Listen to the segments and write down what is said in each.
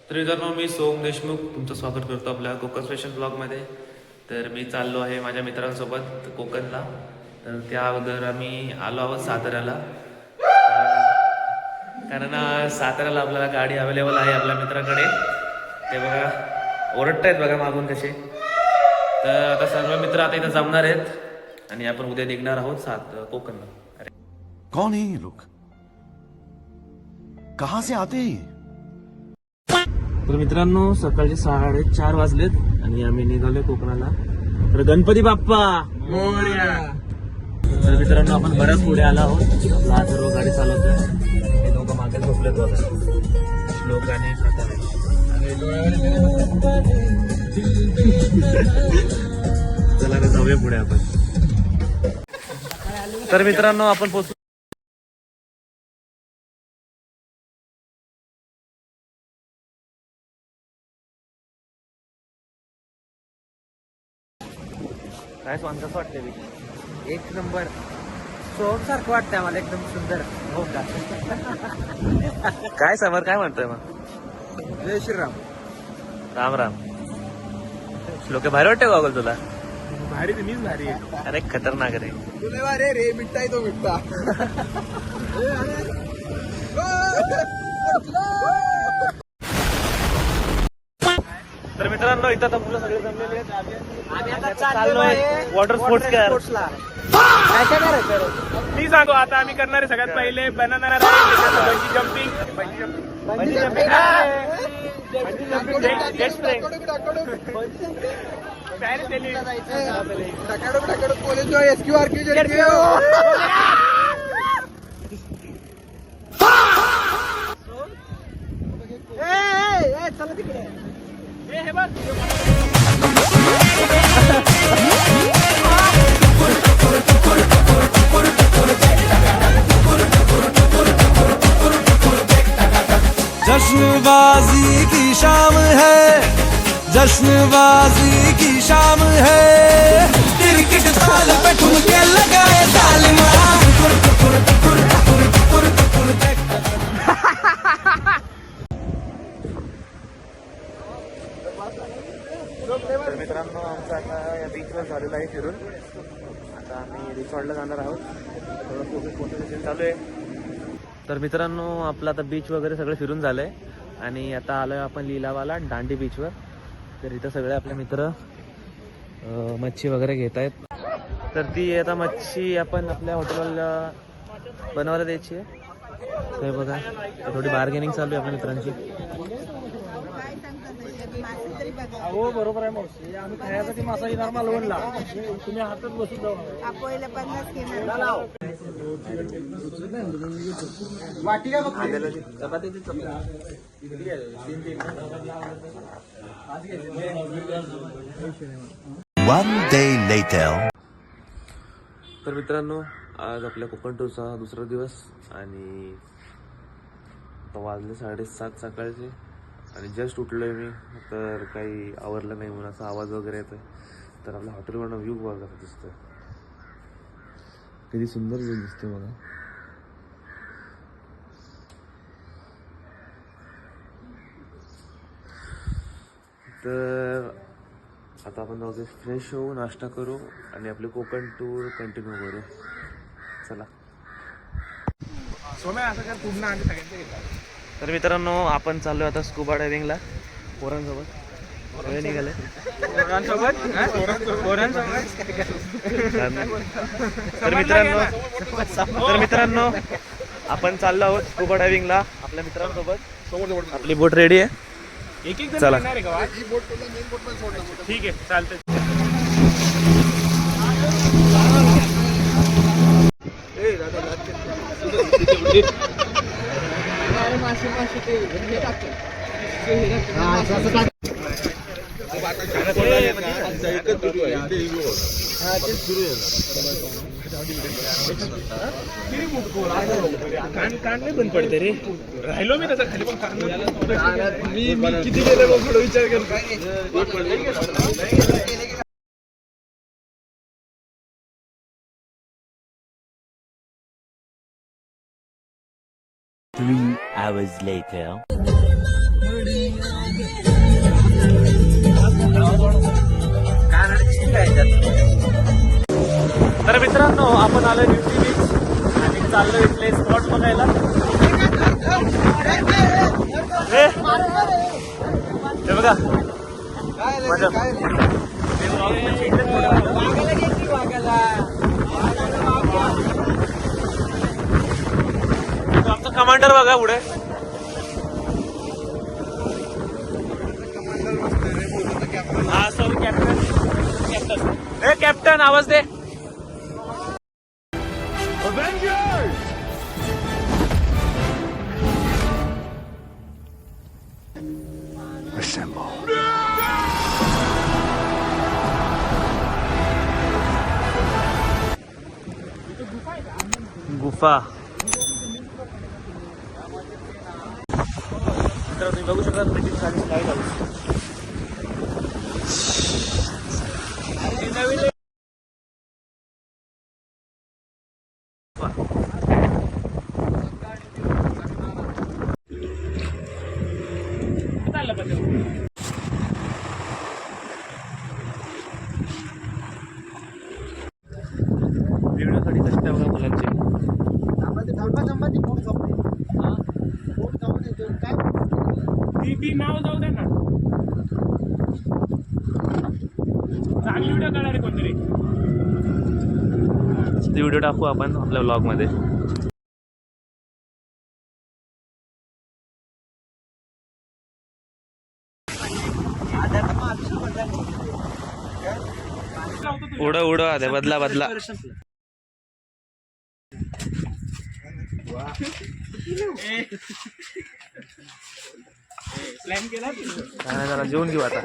तर मित्रांनो, मी सोम देशमुख तुमचं स्वागत करतो आपल्या कोकण स्पेशल ब्लॉगमध्ये. तर मी चाललो आहे माझ्या मित्रांसोबत कोकणला. तर त्या अगोदर आम्ही आलो आहोत साताऱ्याला, कारण साताऱ्याला आपल्याला गाडी अवेलेबल आहे आपल्या मित्राकडे. ते बघा ओरडत आहेत बघा मागून कसे. तर आता सर्व मित्र आता इथं जमणार आहेत आणि आपण उद्या निघणार आहोत कोकणला. अरे कौन है ये लोग? कहां से आते हैं? तर मित्रांनो, सकाळचे 4:30 वाजलेत आणि आम्ही निघालोय कोकणाला. तर गणपती बाप्पा मोरया. तर मित्रांनो, आपण बऱ्याच पुढे आला आहोत. आपला सर्व गाडी चालवतोय. हे दोघं मागे झोपलेत बघा, श्लोक आणि चला रे, जाऊया पुढे आपण. तर मित्रांनो, आपण पोहोचलो. काय स्वान कसं वाटतंय? एक नंबर सोम सारखं वाटतंय मला, एकदम सुंदर. हो का? काय समर काय म्हणतोय मग? जय श्रीराम. राम राम. श्लोक भारी वाटतंय गॉगल तुला? भारी मीच भारी आहे. अरे खतरनाक रे. तुला भारी रे, मिठ्ठा आहे तो मिठ्ठा. तर मित्रांनो, इथं आता मुलं सगळे जमलेले आहेत. आम्ही आता चाललोय वॉटर स्पोर्ट्स स्पोर्ट्सला. काय करणार आहे? मी सांगतो आता आम्ही करणार आहे सगळ्यात पहिले बनाना बंजी जम्पिंग चला तिकडे. हे बघ जश्नबाजी की शाम है, जश्नबाजी की शाम है, क्रिकेट ताल पे ठुमके लगाए तालिमा. तर मित्रांनो, आमचं आता या बीचवर झालेलं आहे फिरून. आता आम्ही रिसॉर्टला जाणार आहोत. थोडं फोटो चालू आहे. तर मित्रांनो, आपलं आता बीच वगैरे सगळं फिरून झालंय आणि आता आलोय आपण लिलावाला दांडी बीचवर. तर इथं सगळे आपले मित्र मच्छी वगैरे घेत आहेत. तर ती आता मच्छी आपण आपल्या हॉटेलला बनवायला द्यायची आहे. तर बघा, थोडी बार्गेनिंग चालू आहे आपल्या मित्रांची. हो बरोबर आहे मावशी. आम्ही खाण्यासाठी मासा येणार मालवणला. तुम्ही हातात बसून जाऊ. One day later. तर मित्रांनो, आज आपल्या कोकण टूरचा दुसरा दिवस आणि आता वाजले 7:30 सकाळचे आणि जस्ट उठलोय मी. तर काही आवरलं नाही म्हणून असा आवाज वगैरे येतोय. तर आपल्या हॉटेलवरनं व्ह्यू बघा कसा दिसतोय, किती सुंदर व्ह्यू दिसतोय बघा. तर आता आपण जाऊ, फ्रेश होऊ, नाश्ता करू आणि आपले कोकण टूर कंटिन्यू करू. चला. सोम्या असं काय पूर्ण आम्ही सगळ्यांचे घेतात. तर मित्रांनो, आपण चाललोय आता स्कुबा डायव्हिंगला पोरांसोबत. सगळे निघाले. तर मित्रांनो, आपण चाललो आहोत स्कुबा डायव्हिंगला आपल्या मित्रांसोबत. आपली बोट रेडी आहे. एक एक जण चला. येणार आहे का? ठीक आहे, चालतंय. कान नाही बंद पडते रे. राहिलो मी तसं खाली, पण मी किती गेले मग थोडं विचार करतो. 3 hours later. मित्रांनो आपण आलोय न्यूट्री बीच आणि चाललोय इथले स्पॉट बघायला. हे बघा मजा. आमचा कमांडर बघा पुढे. हा सॉरी कॅप्टन. हे कॅप्टन आवाज दे. गुफा. तर तुम्ही बघू शकता ब्रिटिश लाईट हाऊस. व्हिडिओसाठी कष्ट बघा मुलांचे. ती नाव जाऊ दे ना. चांगली व्हिडिओ काढा रे कोणतरी. ते व्हिडिओ टाकू आपण आपल्या व्लॉग मध्ये. उडं उडं आधे बदला बदला. प्लॅन केला काय नाही, जरा जेवून घेऊ आता.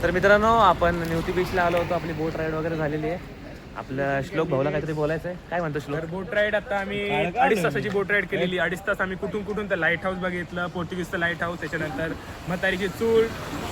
तर मित्रांनो आपण न्यूट्री बीचला आलो होतो. आपली बोट राईड वगैरे झालेली आहे. आपल्या श्लोक भाऊला काहीतरी बोलायचं आहे. काय म्हणतो श्लोक? बोट राईड आता आम्ही 2.5 तासाची बोट राईड केलेली. 2.5 तास आम्ही कुठून तर लाईट हाऊस बघितलं, पोर्तुगीजचं लाईट हाऊस, त्याच्यानंतर म्हातारीची चूल,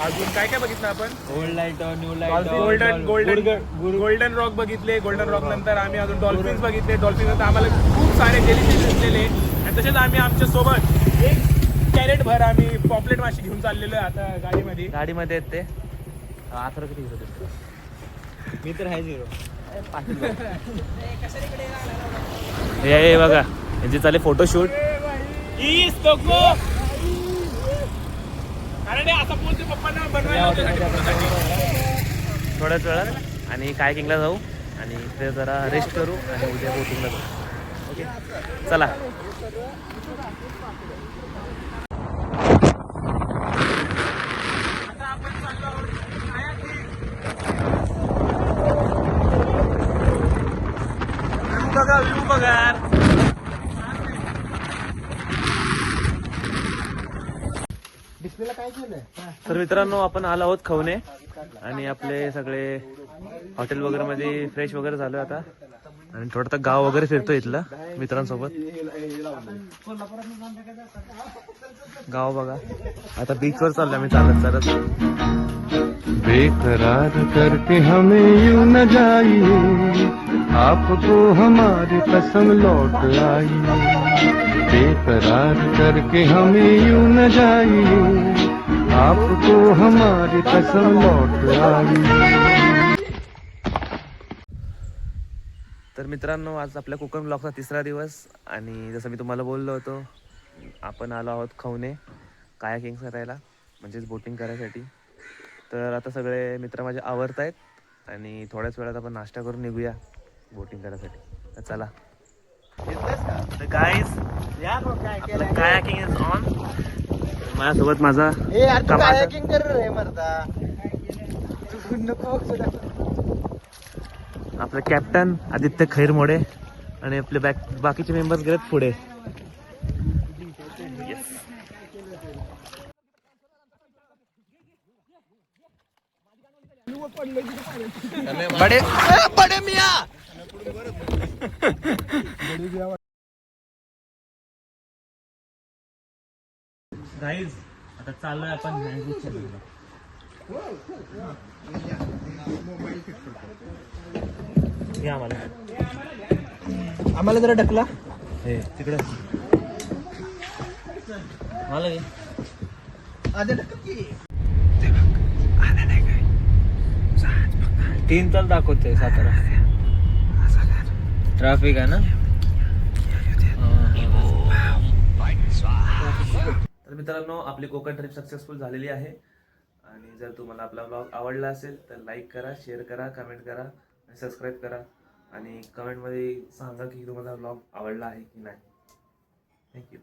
अजून काय काय बघितलं आपण? Old light new light golden rock बघितले. गोल्डन रॉक नंतर आम्ही अजून डॉल्फिन्स बघितले. डॉल्फिन नंतर आम्हाला खूप सारे जेलीफिश दिसलेले. आणि तसेच आम्ही आमच्या सोबत 1 कॅरेट भर आम्ही पॉपलेट माशी घेऊन चाललेलो आहे आता गाडीमध्ये. गाडीमध्ये आहेत ते. आथर किती घेतो? मी तर आहे 0. हे बघा यांचे चाले फोटोशूट. थोड्याच वेळात आणि कायकिंगला जाऊ आणि इथे जरा रेस्ट करू आणि उद्या बोटिंगला जाऊ. ओके चला. व्ह्यू बघा. तर मित्रांनो आपण आलो आहोत खवणे आणि आपले सगळे हॉटेल वगैरे मध्ये फ्रेश वगैरे झालो आता आणि थोडं गाव वगैरे फिरतो इथलं मित्रांसोबत. गाव बघा. आता बीच वर चाललो आम्ही चालत चालत. बेकरार करके हमें यूं न जाइए, आपको हमारी कसम लौट आई. बेकरार करके हमें यूं न जाइए, आपको हमारी कसम लौट आई. तर मित्रांनो आज आपल्या कोकण ब्लॉगचा 3रा दिवस आणि जसं मी तुम्हाला बोललो होतो आपण आलो आहोत खवणे कायाकिंग करायला म्हणजेच बोटिंग करायसाठी. तर आता सगळे मित्र माझे आवरत आहेत आणि थोड्याच वेळात आपण नाश्ता करून निघूया बोटिंग करायसाठी. तर चला गाईज, आपलं कायाकिंग इज ऑन. माझ्यासोबत माझा आपलं कॅप्टन आदित्य खैरमोडे आणि आपले बाकीचे मेंबर्स गेलेत पुढे. बडे बडे मिया. गाईज आता चाललोय आपण आम्हाला जरा ढकला. हे तिकडे मला घे. तीन तास दाखवते सातारा. ट्रॅफिक आहे ना. तर मित्रांनो आपली कोकण ट्रिप सक्सेसफुल झालेली आहे. आणि जर तुम्हाला आपला ब्लॉग आवडला असेल तर लाईक करा, शेअर करा, कमेंट करा आणि सबस्क्राईब करा. आणि कमेंटमध्ये सांगा की तुम्हाला ब्लॉग आवडला आहे की नाही. थँक्यू.